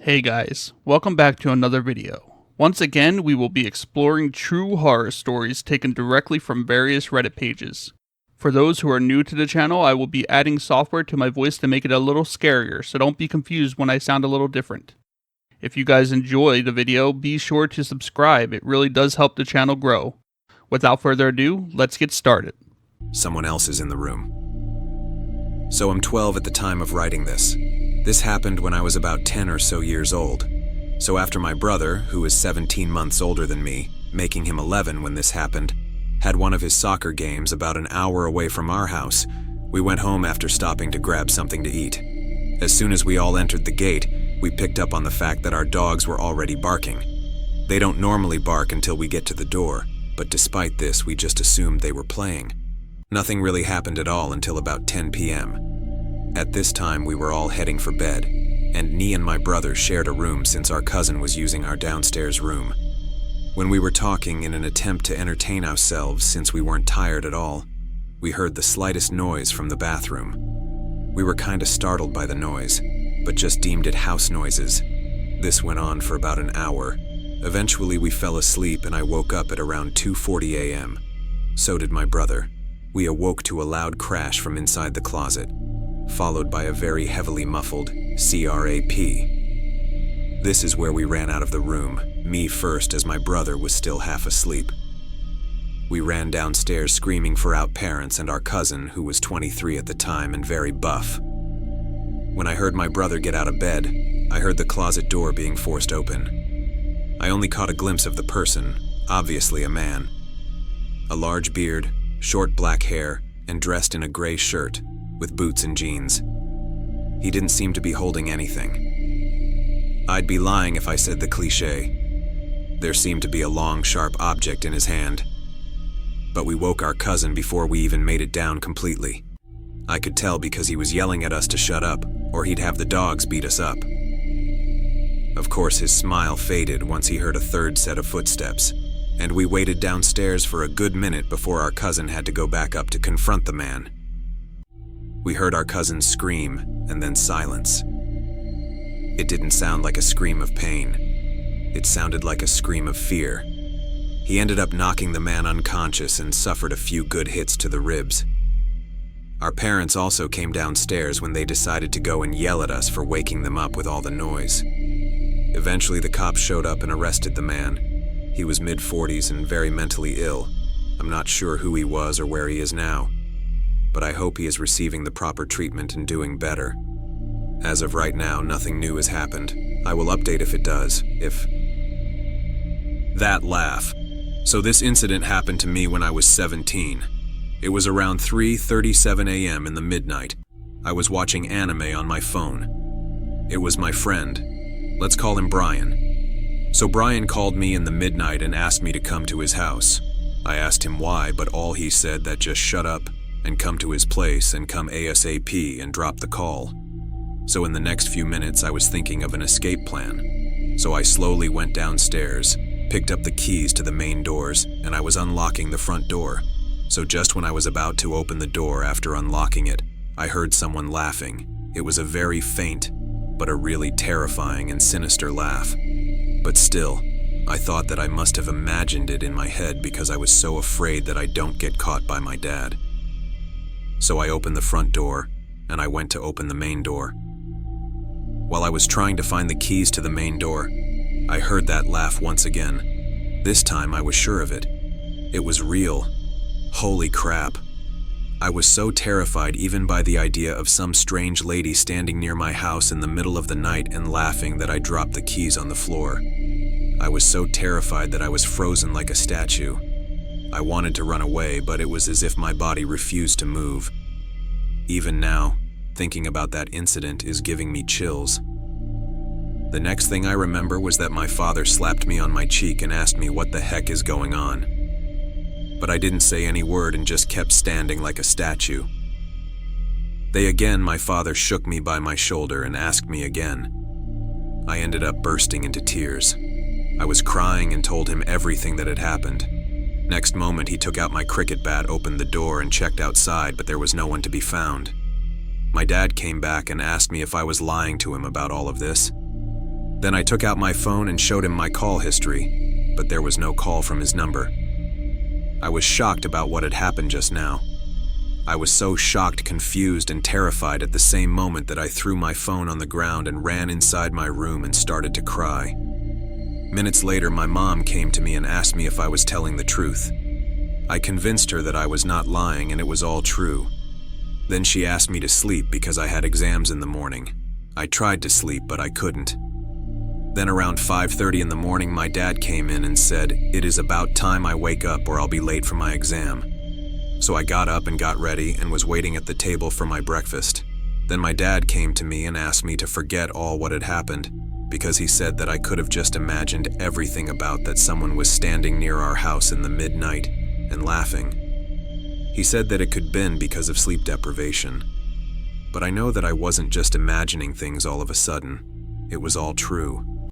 Hey guys, welcome back to another video. Once again, we will be exploring true horror stories taken directly from various Reddit pages. For those who are new to the channel, I will be adding software to my voice to make it a little scarier, so don't be confused when I sound a little different. If you guys enjoy the video, be sure to subscribe, it really does help the channel grow. Without further ado, let's get started. Someone else is in the room. So I'm 12 at the time of writing this. This happened when I was about 10 or so years old. So after my brother, who is 17 months older than me, making him 11 when this happened, had one of his soccer games about an hour away from our house, we went home after stopping to grab something to eat. As soon as we all entered the gate, we picked up on the fact that our dogs were already barking. They don't normally bark until we get to the door, but despite this, we just assumed they were playing. Nothing really happened at all until about 10 p.m. At this time, we were all heading for bed, and me and my brother shared a room since our cousin was using our downstairs room. When we were talking in an attempt to entertain ourselves since we weren't tired at all, we heard the slightest noise from the bathroom. We were kinda startled by the noise, but just deemed it house noises. This went on for about an hour. Eventually we fell asleep and I woke up at around 2:40 a.m. So did my brother. We awoke to a loud crash from inside the closet, followed by a very heavily muffled CRAP. This is where we ran out of the room, me first as my brother was still half asleep. We ran downstairs screaming for our parents and our cousin, who was 23 at the time and very buff. When I heard my brother get out of bed, I heard the closet door being forced open. I only caught a glimpse of the person, obviously a man. A large beard, short black hair, and dressed in a gray shirt, with boots and jeans. He didn't seem to be holding anything. I'd be lying if I said the cliché. There seemed to be a long, sharp object in his hand. But we woke our cousin before we even made it down completely. I could tell because he was yelling at us to shut up, or he'd have the dogs beat us up. Of course, his smile faded once he heard a third set of footsteps, and we waited downstairs for a good minute before our cousin had to go back up to confront the man. We heard our cousin scream, and then silence. It didn't sound like a scream of pain. It sounded like a scream of fear. He ended up knocking the man unconscious and suffered a few good hits to the ribs. Our parents also came downstairs when they decided to go and yell at us for waking them up with all the noise. Eventually the cops showed up and arrested the man. He was mid-40s and very mentally ill. I'm not sure who he was or where he is now, but I hope he is receiving the proper treatment and doing better. As of right now, nothing new has happened. I will update if it does, That laugh. So this incident happened to me when I was 17. It was around 3:37 a.m. in the midnight. I was watching anime on my phone. It was my friend. Let's call him Brian. So Brian called me in the midnight and asked me to come to his house. I asked him why, but all he said that just shut up and come to his place and come ASAP and drop the call. So in the next few minutes I was thinking of an escape plan. So I slowly went downstairs, picked up the keys to the main doors, and I was unlocking the front door. So just when I was about to open the door after unlocking it, I heard someone laughing. It was a very faint, but a really terrifying and sinister laugh. But still, I thought that I must have imagined it in my head because I was so afraid that I don't get caught by my dad. So I opened the front door, and I went to open the main door. While I was trying to find the keys to the main door, I heard that laugh once again. This time I was sure of it. It was real. Holy crap. I was so terrified even by the idea of some strange lady standing near my house in the middle of the night and laughing that I dropped the keys on the floor. I was so terrified that I was frozen like a statue. I wanted to run away, but it was as if my body refused to move. Even now, thinking about that incident is giving me chills. The next thing I remember was that my father slapped me on my cheek and asked me what the heck is going on. But I didn't say any word and just kept standing like a statue. My father shook me by my shoulder and asked me again. I ended up bursting into tears. I was crying and told him everything that had happened. Next moment, he took out my cricket bat, opened the door, and checked outside, but there was no one to be found. My dad came back and asked me if I was lying to him about all of this. Then I took out my phone and showed him my call history, but there was no call from his number. I was shocked about what had happened just now. I was so shocked, confused, and terrified at the same moment that I threw my phone on the ground and ran inside my room and started to cry. Minutes later, my mom came to me and asked me if I was telling the truth. I convinced her that I was not lying and it was all true. Then she asked me to sleep because I had exams in the morning. I tried to sleep, but I couldn't. Then around 5:30 in the morning, my dad came in and said, "It is about time I wake up or I'll be late for my exam." So I got up and got ready and was waiting at the table for my breakfast. Then my dad came to me and asked me to forget all what had happened, because he said that I could have just imagined everything about that someone was standing near our house in the midnight and laughing. He said that it could been because of sleep deprivation. But I know that I wasn't just imagining things all of a sudden. It was all true.